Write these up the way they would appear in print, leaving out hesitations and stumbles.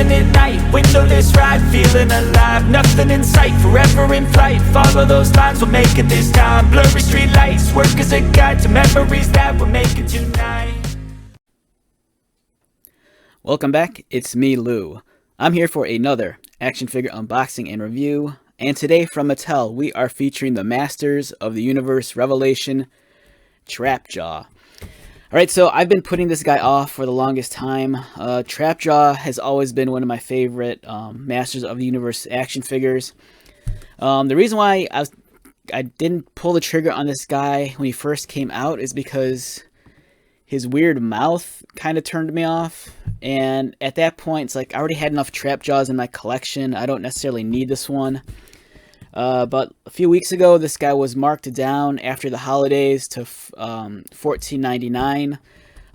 living at night, windowless ride, feeling alive. Nothing in sight, forever in flight. Follow those lines, we'll make it this time. Blurry street lights, work as a guide to memories that we're making tonight. Welcome back, it's me, Lou. I'm here for another action figure unboxing and review, and today from Mattel we are featuring the Masters of the Universe Revelation Trapjaw. Alright, so I've been putting this guy off for the longest time. Trapjaw has always been one of my favorite Masters of the Universe action figures. The reason why I didn't pull the trigger on this guy when he first came out is because his weird mouth kind of turned me off. And at that point, it's like I already had enough Trapjaws in my collection. I don't necessarily need this one. But a few weeks ago, this guy was marked down after the holidays to $14.99.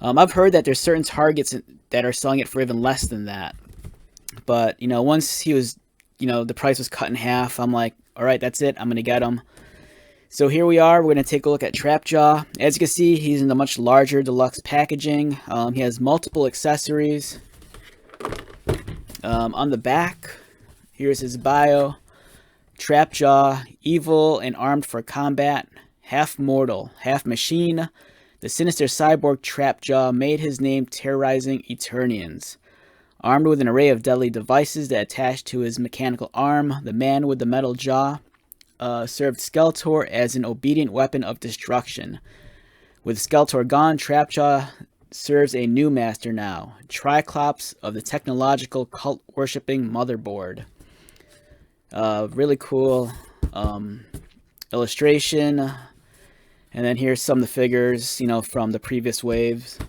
I've heard that there's certain Targets that are selling it for even less than that. But, you know, once he was, you know, the price was cut in half, I'm like, all right, that's it. I'm going to get him. So here we are. We're going to take a look at Trapjaw. As you can see, he's in the much larger deluxe packaging. He has multiple accessories. On the back, here's his bio. Trapjaw, evil and armed for combat, half mortal, half machine. The sinister cyborg Trapjaw made his name terrorizing Eternians. Armed with an array of deadly devices that attach to his mechanical arm, the man with the metal jaw served Skeletor as an obedient weapon of destruction. With Skeletor gone, Trapjaw serves a new master now, Triclops of the technological cult-worshipping motherboard. Really cool illustration. And then here's some of the figures, you know, from the previous waves.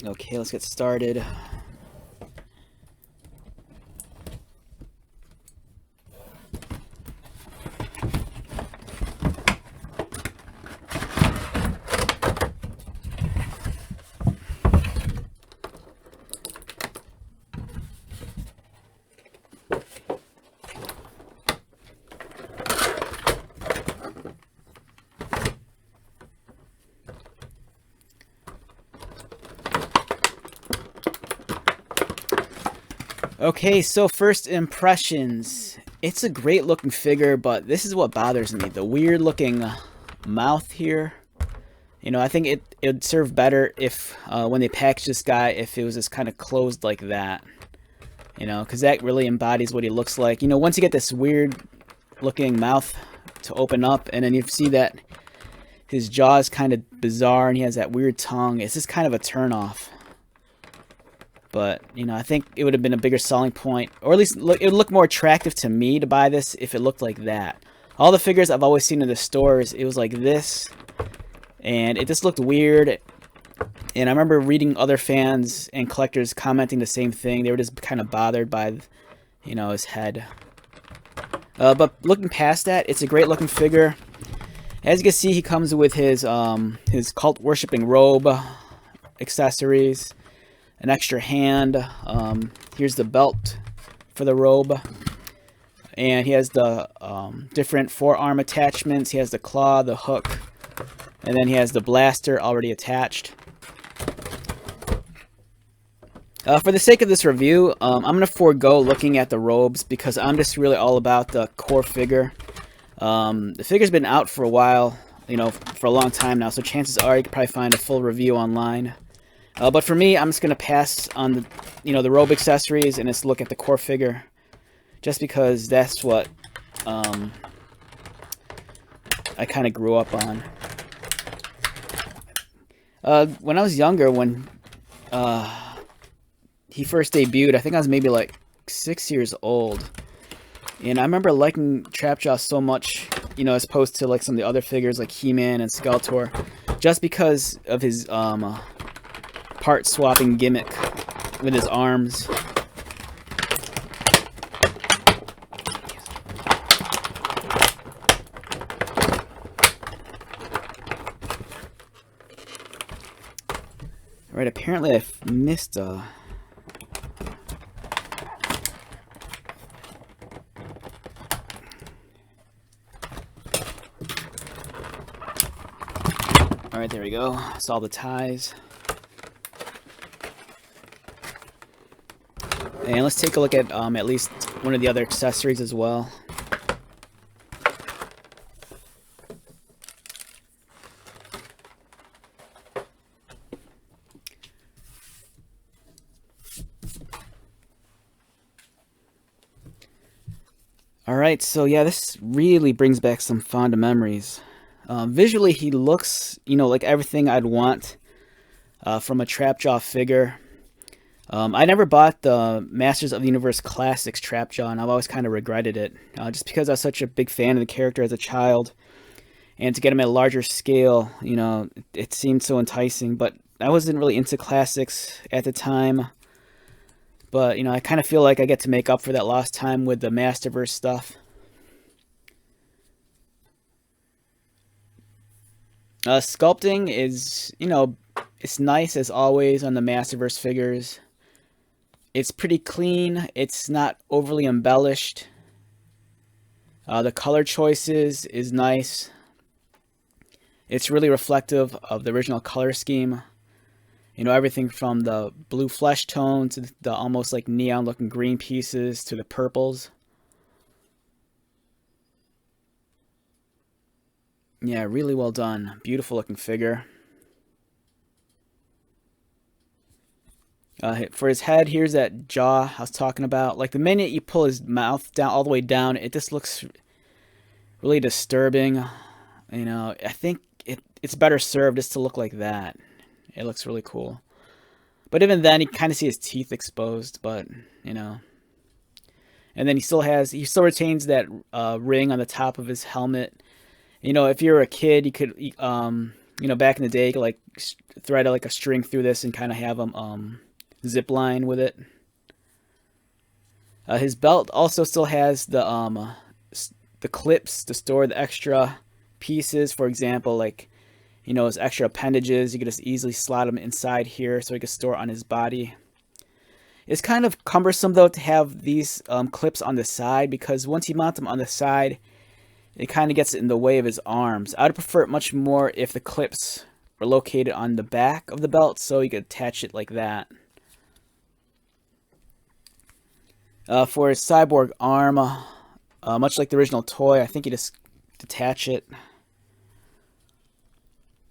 Okay, let's get started. Okay, so first impressions. It's a great looking figure, but this is what bothers me. The weird looking mouth here. You know, I think it would serve better if when they package this guy, if it was just kind of closed like that. You know, because that really embodies what he looks like. You know, once you get this weird looking mouth to open up, and then you see that his jaw is kind of bizarre and he has that weird tongue, it's just kind of a turn-off. But, you know, I think it would have been a bigger selling point, or at least it would look more attractive to me to buy this if it looked like that. All the figures I've always seen in the stores, it was like this, and it just looked weird. And I remember reading other fans and collectors commenting the same thing. They were just kind of bothered by, you know, his head. But looking past that, it's a great looking figure. As you can see, he comes with his cult worshipping robe, accessories, an extra hand. Here's the belt for the robe, and he has the different forearm attachments. He has the claw, the hook, and then he has the blaster already attached. For the sake of this review, I'm going to forego looking at the robes because I'm just really all about the core figure. The figure's been out for a while, you know, for a long time now, so chances are you could probably find a full review online. But for me, I'm just going to pass on the, you know, the robe accessories and just look at the core figure, just because that's what I kind of grew up on. When I was younger, when he first debuted, I think I was maybe like 6 years old, and I remember liking Trapjaw so much, you know, as opposed to like some of the other figures like He-Man and Skeletor, just because of his part swapping gimmick with his arms. Alright, apparently I've missed All right, there we go. That's all the ties. And let's take a look at least one of the other accessories as well. Alright, so yeah, this really brings back some fond memories. Visually, he looks, like everything I'd want from a Trapjaw figure. I never bought the Masters of the Universe Classics Trapjaw, and I've always kind of regretted it. Just because I was such a big fan of the character as a child, and to get him at a larger scale, it seemed so enticing, but I wasn't really into classics at the time. But, I kind of feel like I get to make up for that lost time with the Masterverse stuff. Sculpting is, it's nice as always on the Masterverse figures. It's pretty clean. It's not overly embellished. The color choices is nice. It's really reflective of the original color scheme. Everything from the blue flesh tone to the almost like neon looking green pieces to the purples. Yeah, really well done. Beautiful looking figure. For his head, here's that jaw I was talking about. Like the minute you pull his mouth down all the way down, it just looks really disturbing. I think it's better served just to look like that. It looks really cool. But even then, you kind of see his teeth exposed, but, And then he still retains that ring on the top of his helmet. If you're a kid, you could, back in the day, you could, like, thread like a string through this and kind of have him zip line with it. His belt also still has the clips to store the extra pieces. For example, like, his extra appendages, you could just easily slot them inside here so he could store on his body. It's kind of cumbersome, though, to have these clips on the side, because once you mount them on the side, it kind of gets in the way of his arms. I would prefer it much more if the clips were located on the back of the belt, so you could attach it like that. For his cyborg arm, much like the original toy, I think you just detach it.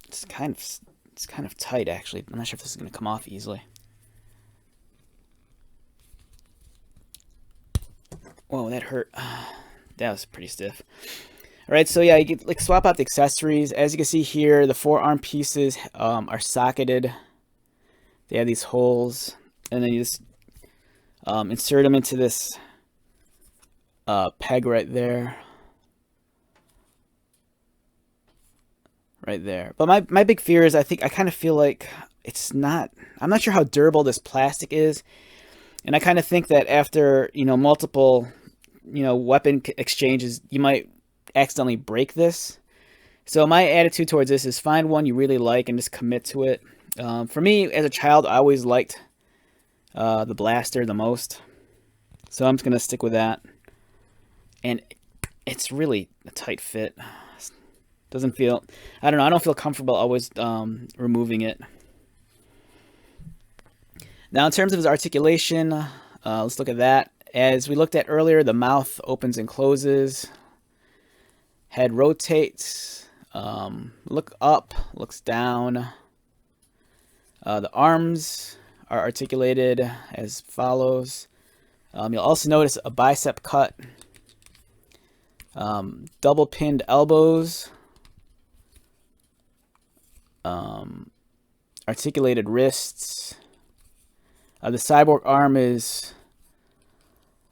It's kind of tight, actually. I'm not sure if this is going to come off easily. Whoa, that hurt. That was pretty stiff. Alright, so yeah, you can like swap out the accessories. As you can see here, the forearm pieces are socketed. They have these holes, and then you just insert them into this peg right there. Right there. But my big fear is I kind of feel like I'm not sure how durable this plastic is. And I kind of think that after, multiple, weapon exchanges, you might accidentally break this. So my attitude towards this is find one you really like and just commit to it. For me, as a child, I always liked the blaster the most. So I'm just going to stick with that. And it's really a tight fit. Doesn't feel, I don't know, I don't feel comfortable always removing it. Now in terms of his articulation, let's look at that. As we looked at earlier, the mouth opens and closes. Head rotates. Look up, looks down. The arms are articulated as follows. You'll also notice a bicep cut. Double pinned elbows. Articulated wrists. The cyborg arm is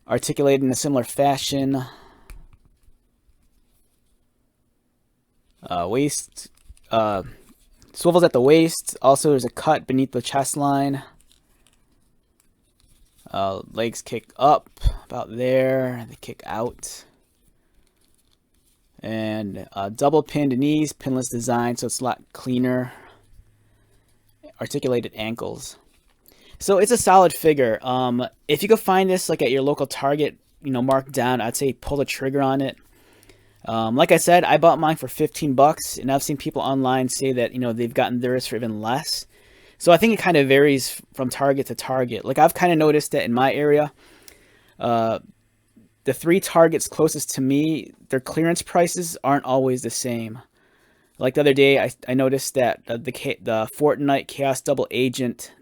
articulated in a similar fashion. Waist swivels at the waist. Also, there's a cut beneath the chest line. Legs kick up about there. They kick out. And double pinned knees, pinless design, so it's a lot cleaner. Articulated ankles. So it's a solid figure. If you could find this like at your local Target, marked down, I'd say pull the trigger on it. Like I said, I bought mine for 15 bucks, and I've seen people online say that, you know, they've gotten theirs for even less. So I think it kind of varies from Target to Target. Like, I've kind of noticed that in my area, the 3 Targets closest to me, their clearance prices aren't always the same. Like the other day, I noticed that the Fortnite Chaos Double Agent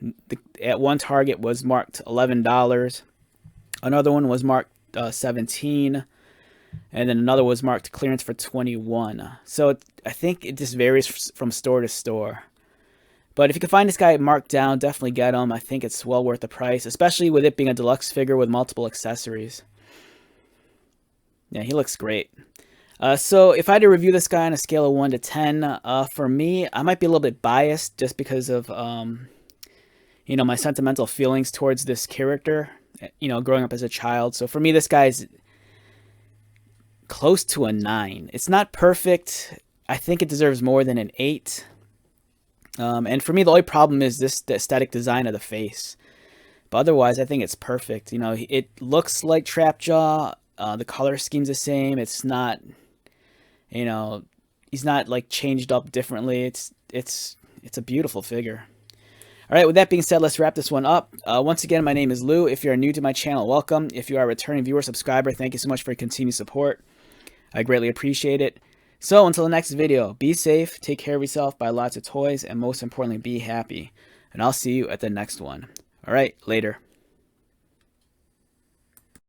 at one Target was marked $11. Another one was marked 17, and then another was marked clearance for 21. So I think it just varies from store to store. But if you can find this guy marked down, definitely get him. I think it's well worth the price, especially with it being a deluxe figure with multiple accessories. Yeah, he looks great. So if I had to review this guy on a scale of 1 to 10, for me, I might be a little bit biased just because of, you know, my sentimental feelings towards this character, you know, growing up as a child. So for me, this guy's close to a 9. It's not perfect. I think it deserves more than an 8. And for me, the only problem is the aesthetic design of the face. But otherwise, I think it's perfect. You know, it looks like Trapjaw. The color scheme's the same. It's not, you know, he's not like changed up differently. It's a beautiful figure. All right, with that being said, let's wrap this one up. Once again, my name is Lou. If you're new to my channel, welcome. If you are a returning viewer, subscriber, thank you so much for your continued support. I greatly appreciate it. So until the next video, be safe, take care of yourself, buy lots of toys, and most importantly, be happy. And I'll see you at the next one. All right, later.